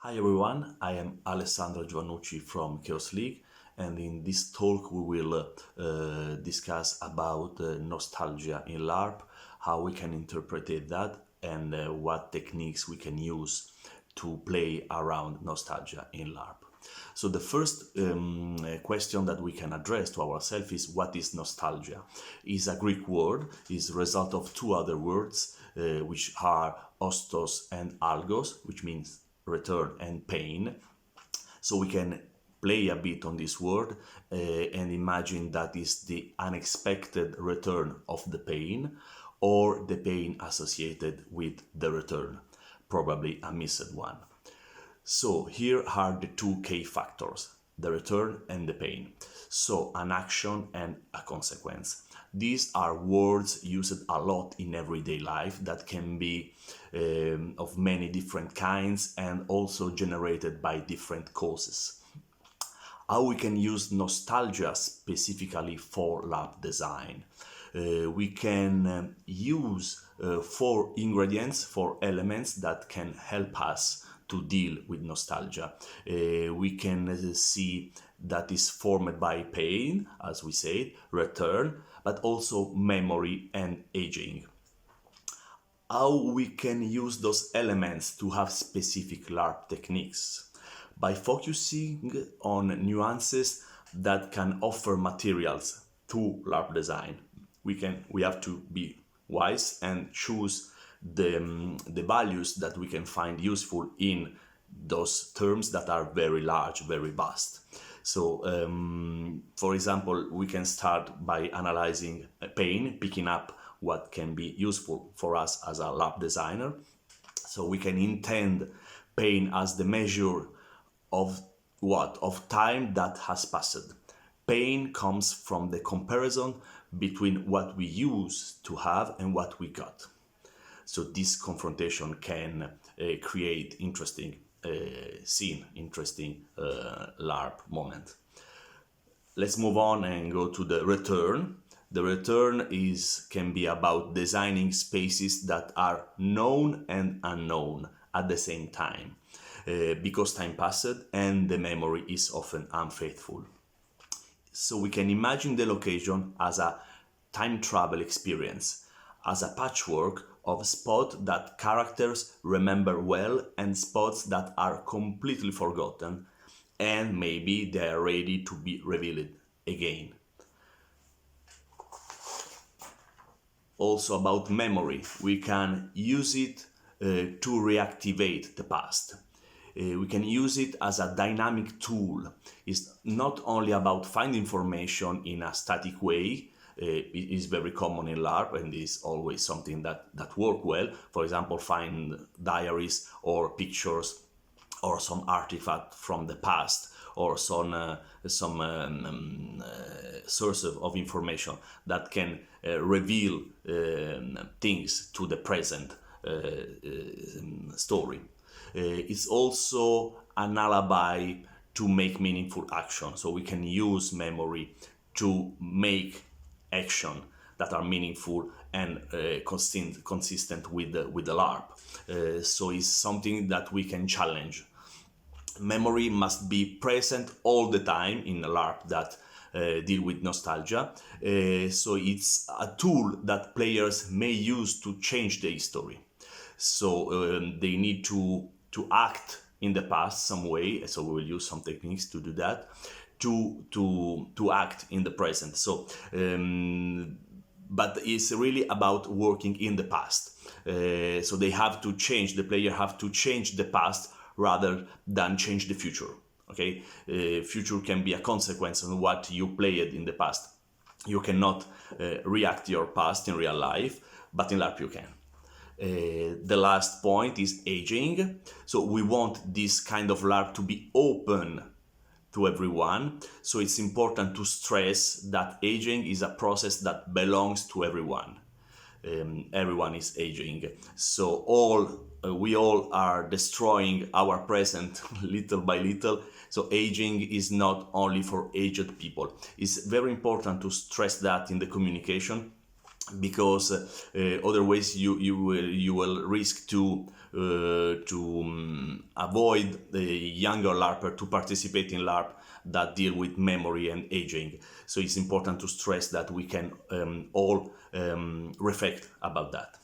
Hi everyone, I am Alessandro Giovannucci from Chaos League, and in this talk we will discuss about nostalgia in Larp, how we can interpret that, and what techniques we can use to play around nostalgia in Larp. So the first question that we can address to ourselves is, what is nostalgia? It's a Greek word, is the result of two other words, which are ostos and algos, which means return and pain. So we can play a bit on this word and imagine that is the unexpected return of the pain, or the pain associated with the return, probably a missed one. So here are the two key factors, the return and the pain. So an action and a consequence. These are words used a lot in everyday life that can be of many different kinds and also generated by different causes. How we can use nostalgia specifically for Larp design? We can use 4 ingredients, 4 elements that can help us to deal with nostalgia. We can see that is formed by pain, as we said, return, but also memory and aging. How we can use those elements to have specific Larp techniques? By focusing on nuances that can offer materials to Larp design. We have to be wise and choose the values that we can find useful in those terms that are very large, very vast. So, for example, we can start by analyzing pain, picking up what can be useful for us as a Larp designer. So we can intend pain as the measure of what? Of time that has passed. Pain comes from the comparison between what we used to have and what we got. So this confrontation can create interesting scene, interesting Larp moment. Let's move on and go to the return. The return can be about designing spaces that are known and unknown at the same time, because time passed and the memory is often unfaithful. So we can imagine the location as a time travel experience, as a patchwork of spots that characters remember well and spots that are completely forgotten, and maybe they are ready to be revealed again. Also about memory, we can use it to reactivate the past. We can use it as a dynamic tool. It's not only about finding information in a static way. It is very common in Larp and is always something that work well. For example, find diaries or pictures or some artifact from the past, or some source of information that can reveal things to the present story. It's also an alibi to make meaningful action. So we can use memory to make action that are meaningful and consistent with the Larp. So it's something that we can challenge. Memory must be present all the time in a Larp that deal with nostalgia. So it's a tool that players may use to change the history. So they need to act in the past some way. So we will use some techniques to do that, to act in the present. So but it's really about working in the past. So they have to change, the player have to change the past rather than change the future. Okay, future can be a consequence of what you played in the past. You cannot react your past in real life, but in Larp you can. The last point is aging. So we want this kind of Larp to be open to everyone. So it's important to stress that aging is a process that belongs to everyone. Everyone is aging. So we all are destroying our present little by little. So aging is not only for aged people. It's very important to stress that in the communication, because otherwise you will risk to avoid the younger LARPer to participate in LARP that deal with memory and aging. So it's important to stress that we can all reflect about that.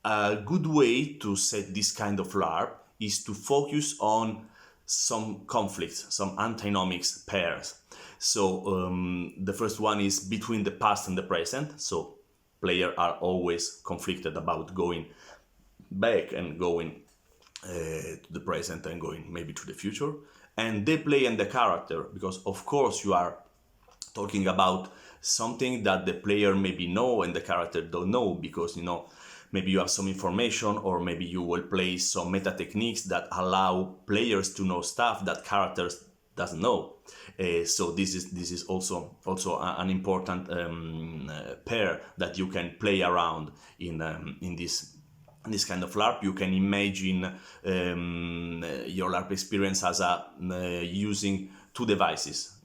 A good way to set this kind of LARP is to focus on some conflicts, some antinomics pairs. So the first one is between the past and the present. So players are always conflicted about going back and going to the present and going maybe to the future. And the play and the character, because of course you are talking about something that the player maybe know and the character don't know, because maybe you have some information, or maybe you will play some meta techniques that allow players to know stuff that characters doesn't know. So this is also an important pair that you can play around in this kind of LARP. You can imagine your LARP experience as using two devices.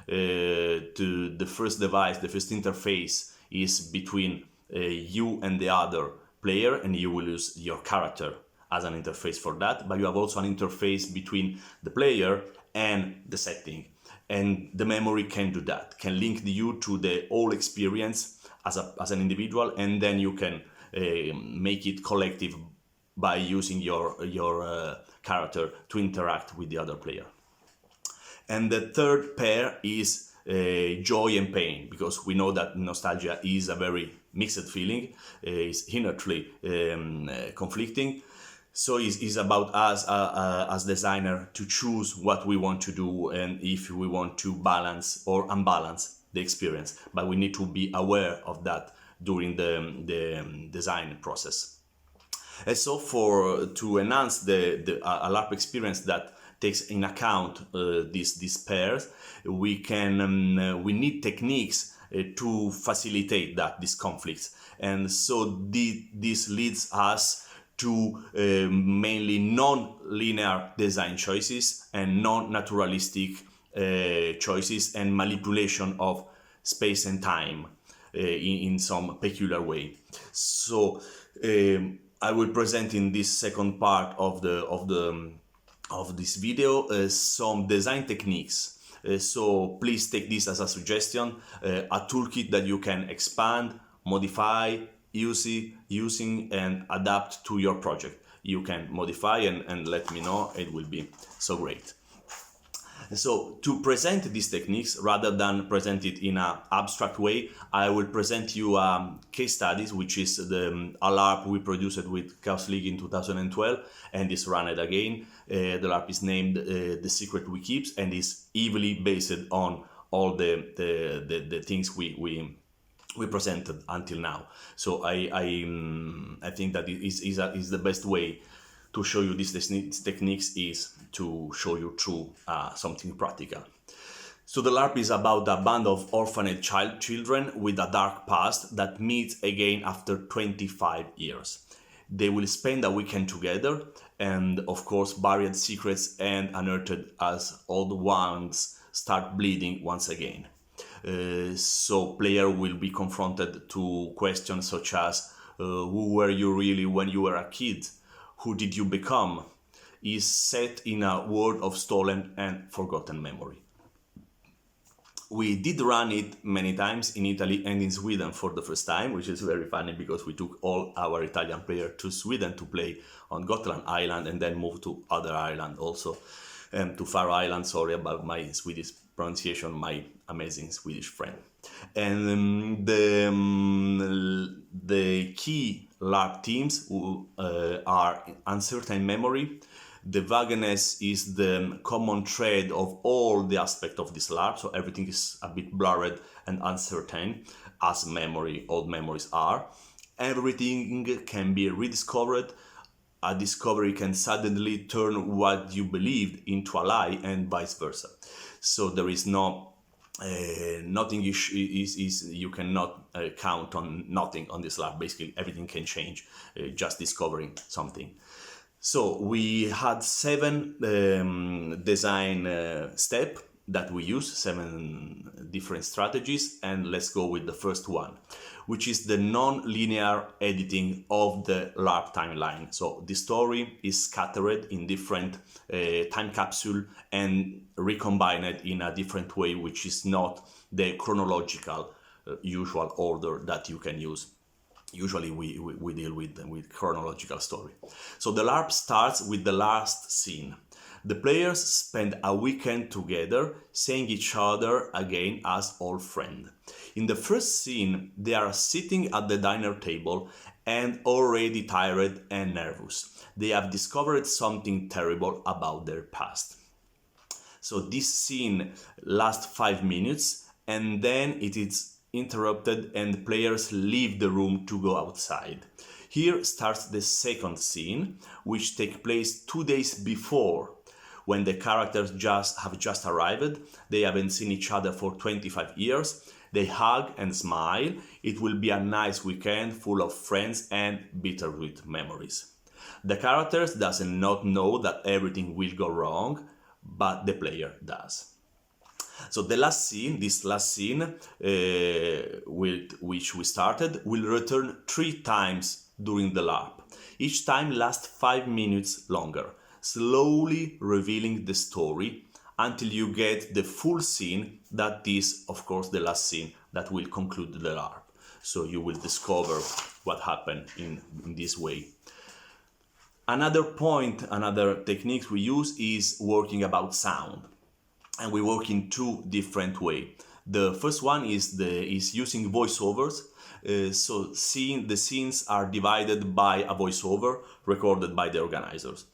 The first device, the first interface is between you and the other player, and you will use your character as an interface for that. But you have also an interface between the player and the setting, and the memory can do that, can link you to the whole experience as an individual, and then you can make it collective by using your character to interact with the other player. And the third pair is joy and pain, because we know that nostalgia is a very mixed feeling, is inherently conflicting. So it's about us as designer to choose what we want to do, and if we want to balance or unbalance the experience. But we need to be aware of that during the design process. And so to enhance a LARP experience that takes in account these pairs, we need techniques to facilitate these conflicts. And so this leads us to mainly non-linear design choices and non-naturalistic choices and manipulation of space and time in some peculiar way. So I will present in this second part of this video some design techniques. So please take this as a suggestion, a toolkit that you can expand, modify, using and adapt to your project. You can modify and let me know, it will be so great. So to present these techniques, rather than present it in an abstract way, I will present you case studies, which is the LARP we produced with Chaos League in 2012, and is run it again. The LARP is named The Secret We Keep, and is heavily based on all the things we presented until now. So I think that is the best way to show you these techniques, is to show you through something practical. So the LARP is about a band of orphaned children with a dark past that meets again after 25 years. They will spend a weekend together, and of course buried secrets and unearthed as old wounds start bleeding once again. So player will be confronted to questions such as who were you really when you were a kid? Who did you become? Is set in a world of stolen and forgotten memory. We did run it many times in Italy and in Sweden for the first time, which is very funny because we took all our Italian players to Sweden to play on Gotland Island and then moved to other island also, to Faroe Island. Sorry about my Swedish pronunciation, my amazing Swedish friend. And the key LARP teams are uncertain memory. The vagueness is the common thread of all the aspects of this LARP, so everything is a bit blurred and uncertain, as old memories are. Everything can be rediscovered. A discovery can suddenly turn what you believed into a lie, and vice versa. So there is nothing you cannot count on nothing on this LARP. Basically, everything can change, just discovering something. So we had 7 design steps that we use, 7 different strategies, and let's go with the first one, which is the non-linear editing of the Larp timeline. So the story is scattered in different time capsule and recombined in a different way, which is not the chronological usual order that you can use. Usually we deal with chronological story. So the Larp starts with the last scene. The players spend a weekend together, seeing each other again as old friends. In the first scene, they are sitting at the dinner table and already tired and nervous. They have discovered something terrible about their past. So this scene lasts 5 minutes, and then it is interrupted and the players leave the room to go outside. Here starts the second scene, which takes place 2 days before, when the characters have just arrived. They haven't seen each other for 25 years. They hug and smile. It will be a nice weekend full of friends and bittersweet memories. The characters does not know that everything will go wrong, but the player does. So the last scene, this last scene with which we started, will return 3 times during the Larp. Each time lasts 5 minutes longer, slowly revealing the story until you get the full scene. That is, of course, the last scene that will conclude the Larp. So you will discover what happened in this way. Another point, another technique we use is working about sound. And we work in 2 different ways. The first one is using voiceovers. So the scenes are divided by a voiceover recorded by the organizers.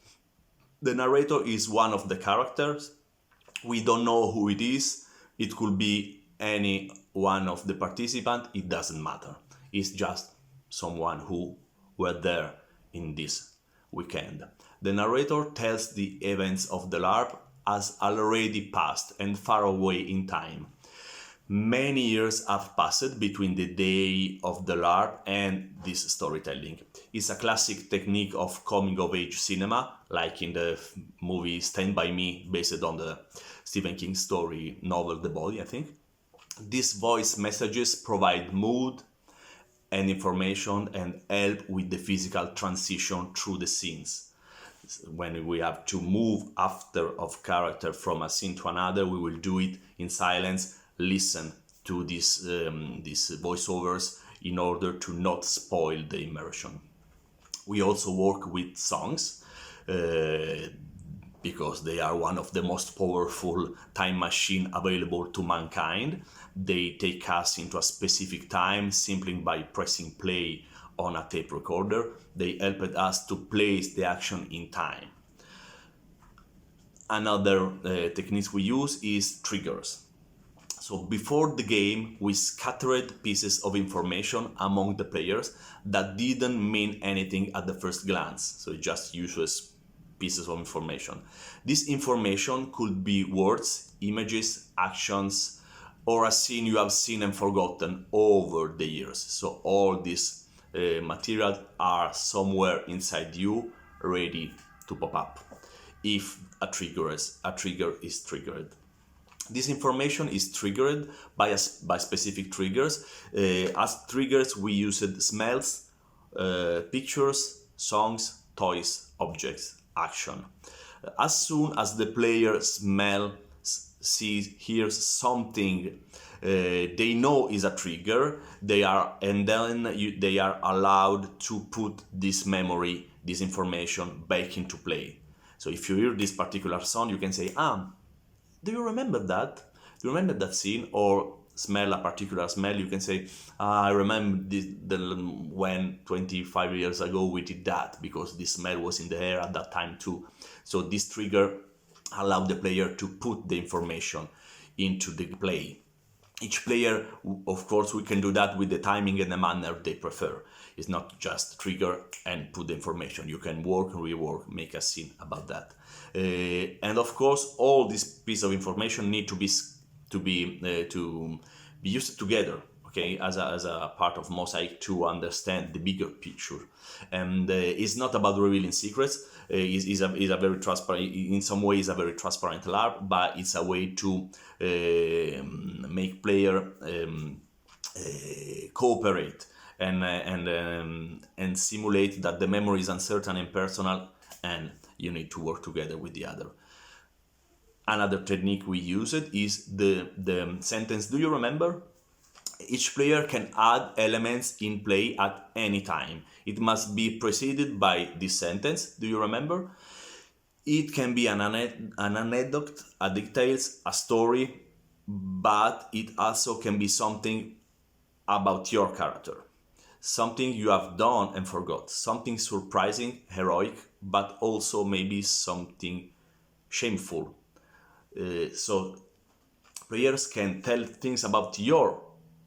The narrator is one of the characters. We don't know who it is. It could be any one of the participants. It doesn't matter. It's just someone who were there in this weekend. The narrator tells the events of the Larp as already passed and far away in time. Many years have passed between the day of the Larp and this storytelling. It's a classic technique of coming-of-age cinema, like in the movie Stand By Me, based on the Stephen King story novel The Body, I think. These voice messages provide mood and information and help with the physical transition through the scenes. When we have to move after of character from a scene to another, we will do it in silence, listen to these voiceovers in order to not spoil the immersion. We also work with songs because they are one of the most powerful time machine available to mankind. They take us into a specific time simply by pressing play on a tape recorder. They helped us to place the action in time. Another technique we use is triggers. So before the game, we scattered pieces of information among the players that didn't mean anything at the first glance. So it just uses pieces of information. This information could be words, images, actions, or a scene you have seen and forgotten over the years. So all these materials are somewhere inside you, ready to pop up if a trigger is triggered. This information is triggered by specific triggers. As triggers, we used smells, pictures, songs, toys, objects, action. As soon as the player hears something they know is a trigger, they are allowed to put this memory, this information back into play. So if you hear this particular song, you can say, do you remember that? Do you remember that scene? Or smell a particular smell, you can say, I remember when 25 years ago we did that, because this smell was in the air at that time too. So this trigger allows the player to put the information into the play. Each player, of course, we can do that with the timing and the manner they prefer. It's not just trigger and put the information. You can work and rework, make a scene about that. And of course, all this piece of information need to be used together. okay, as a part of mosaic to understand the bigger picture. And it's not about revealing secrets. Is a very transparent, in some ways a very transparent LARP, but it's a way to make player cooperate and simulate that the memory is uncertain and personal, and you need to work together with the other. Another technique we used is the sentence, do you remember? Each player can add elements in play at any time. It must be preceded by this sentence, do you remember? It can be an anecdote, a details, a story, but it also can be something about your character. Something you have done and forgot. Something surprising, heroic, but also maybe something shameful. So players can tell things about your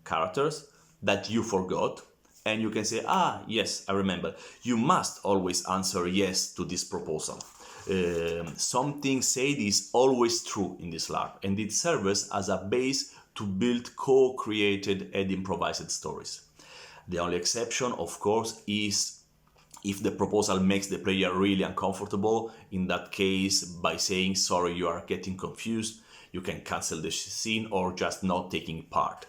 characters that you forgot, and you can say, yes, I remember. You must always answer yes to this proposal. Something said is always true in this LARP, and it serves as a base to build co-created and improvised stories. The only exception, of course, is if the proposal makes the player really uncomfortable. In that case, by saying, sorry, you are getting confused, you can cancel the scene or just not taking part.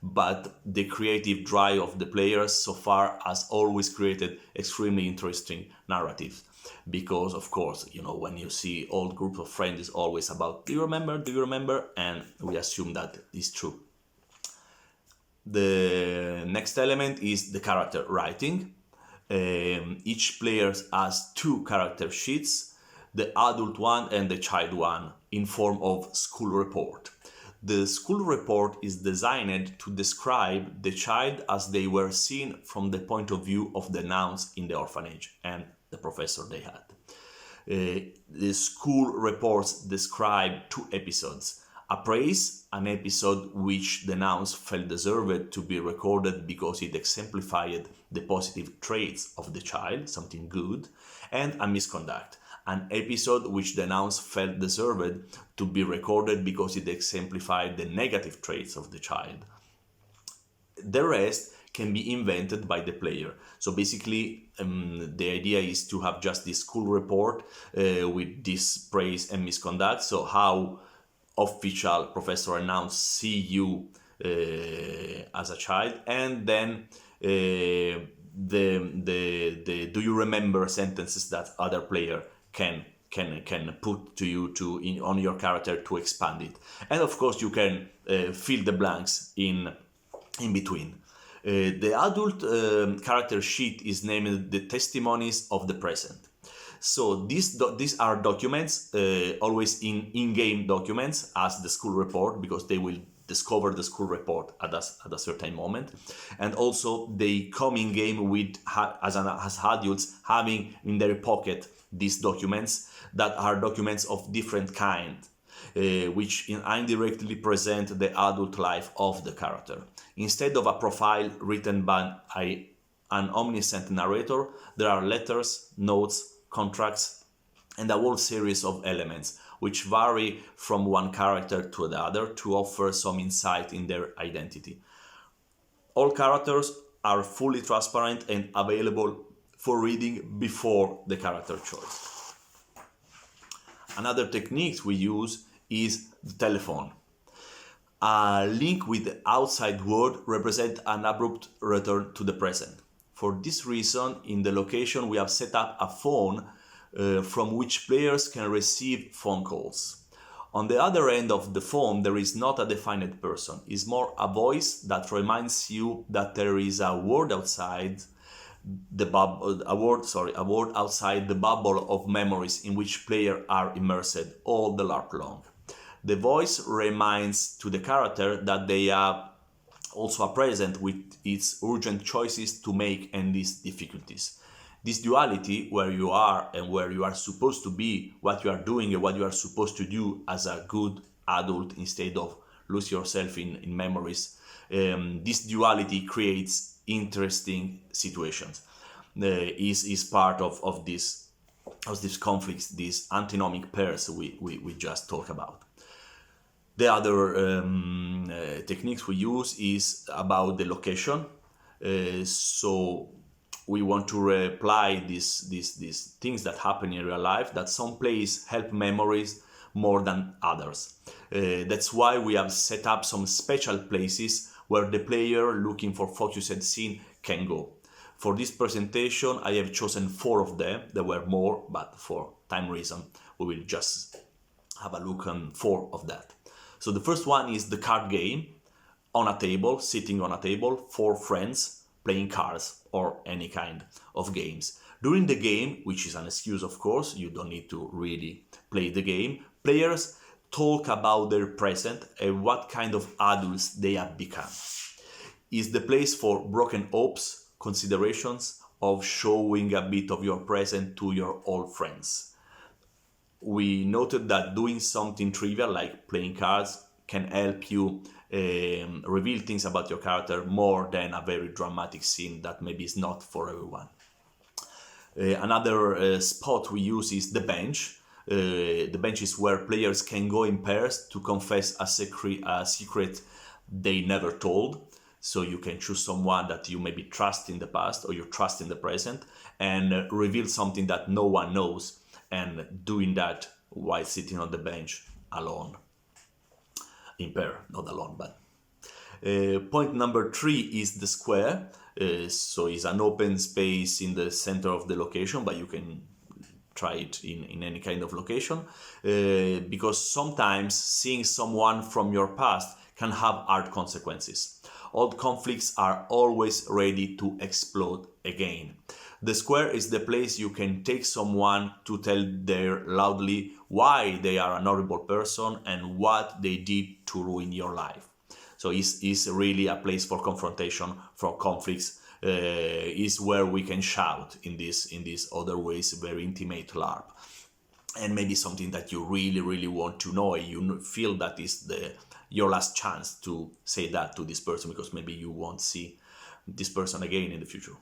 But the creative drive of the players so far has always created extremely interesting narratives. Because, of course, when you see old group of friends, it's always about, do you remember? And we assume that is true. The next element is the character writing. Each player has two character sheets, the adult one and the child one, in form of school report. The school report is designed to describe the child as they were seen from the point of view of the nuns in the orphanage and the professor they had. The school reports describe two episodes. A praise, an episode which the nuns felt deserved to be recorded because it exemplified the positive traits of the child, something good, and a misconduct, an episode which the nuns felt deserved to be recorded because it exemplified the negative traits of the child. The rest can be invented by the player. So basically, the idea is to have just this school report with this praise and misconduct. So how official professor announced see you as a child, and then the do you remember sentences that other player can put to you on your character to expand it. And of course you can fill the blanks in between. The adult character sheet is named the testimonies of the present. So these are documents, always in-game documents as the school report, because they will discover the school report at a certain moment. And also they come in-game with, as adults, having in their pocket these documents that are documents of different kind, which indirectly present the adult life of the character. Instead of a profile written by an omniscient narrator, there are letters, notes, contracts, and a whole series of elements which vary from one character to the other to offer some insight in their identity. All characters are fully transparent and available for reading before the character choice. Another technique we use is the telephone. A link with the outside world represents an abrupt return to the present. For this reason, in the location we have set up a phone from which players can receive phone calls. On the other end of the phone, there is not a defined person. It's more a voice that reminds you that there is a world outside the bubble, a world outside the bubble of memories in which players are immersed all the LARP long. The voice reminds to the character that they are also present with its urgent choices to make and these difficulties. This duality, where you are and where you are supposed to be, what you are doing and what you are supposed to do as a good adult instead of lose yourself in memories, this duality creates interesting situations. Is part of these conflicts, these antinomic pairs we just talked about. The other techniques we use is about the location. So we want to apply these things that happen in real life, that some places help memories more than others. That's why we have set up some special places where the player looking for focused scene can go. For this presentation, I have chosen 4 of them. There were more, but for time reason, we will just have a look on 4 of that. So the first one is the card game on a table, sitting on a table, 4 friends playing cards or any kind of games. During the game, which is an excuse of course, you don't need to really play the game, players talk about their present and what kind of adults they have become. It's the place for broken hopes, considerations of showing a bit of your present to your old friends. We noted that doing something trivial like playing cards can help you reveal things about your character more than a very dramatic scene that maybe is not for everyone. Another spot we use is the bench. The bench is where players can go in pairs to confess a secret they never told. So you can choose someone that you maybe trust in the past or you trust in the present and reveal something that no one knows, and doing that while sitting on the bench alone. In pair, not alone, but. Point number 3 is the square. So it's an open space in the center of the location, but you can try it in any kind of location, because sometimes seeing someone from your past can have hard consequences. Old conflicts are always ready to explode again. The square is the place you can take someone to tell their loudly why they are an horrible person and what they did to ruin your life. So it's really a place for confrontation, for conflicts. Is where we can shout in this other ways very intimate LARP, and maybe something that you really want to know. You feel that is your last chance to say that to this person, because maybe you won't see this person again in the future.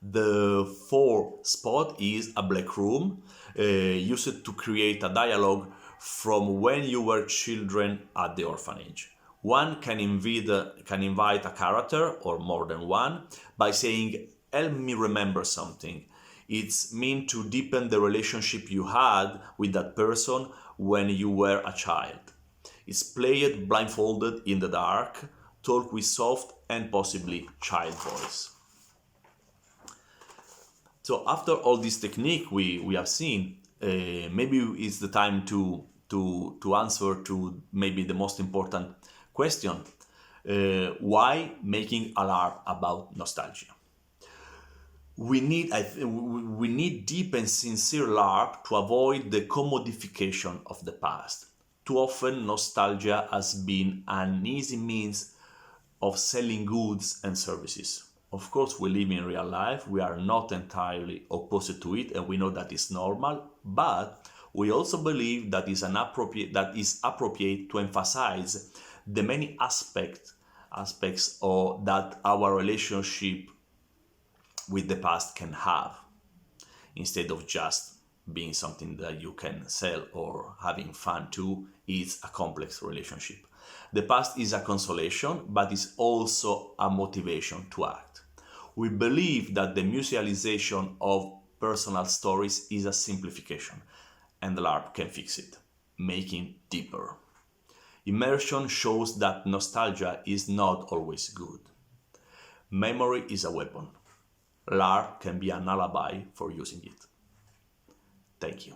The 4th spot is a black room, used to create a dialogue from when you were children at the orphanage. One can invite a character, or more than one, by saying, "Help me remember something." It's meant to deepen the relationship you had with that person when you were a child. It's played blindfolded in the dark, talk with soft and possibly child voice. So after all this technique we have seen, maybe it's the time to answer to maybe the most important question. Why making a LARP about nostalgia? We need deep and sincere LARP to avoid the commodification of the past. Too often nostalgia has been an easy means of selling goods and services. Of course, we live in real life, we are not entirely opposed to it, and we know that is normal, but we also believe that is appropriate to emphasize the many aspects of that our relationship with the past can have, instead of just being something that you can sell or having fun too. It's a complex relationship. The past is a consolation, but it's also a motivation to act. We believe that the musealization of personal stories is a simplification, and the LARP can fix it, making deeper. Immersion shows that nostalgia is not always good. Memory is a weapon. LARP can be an alibi for using it. Thank you.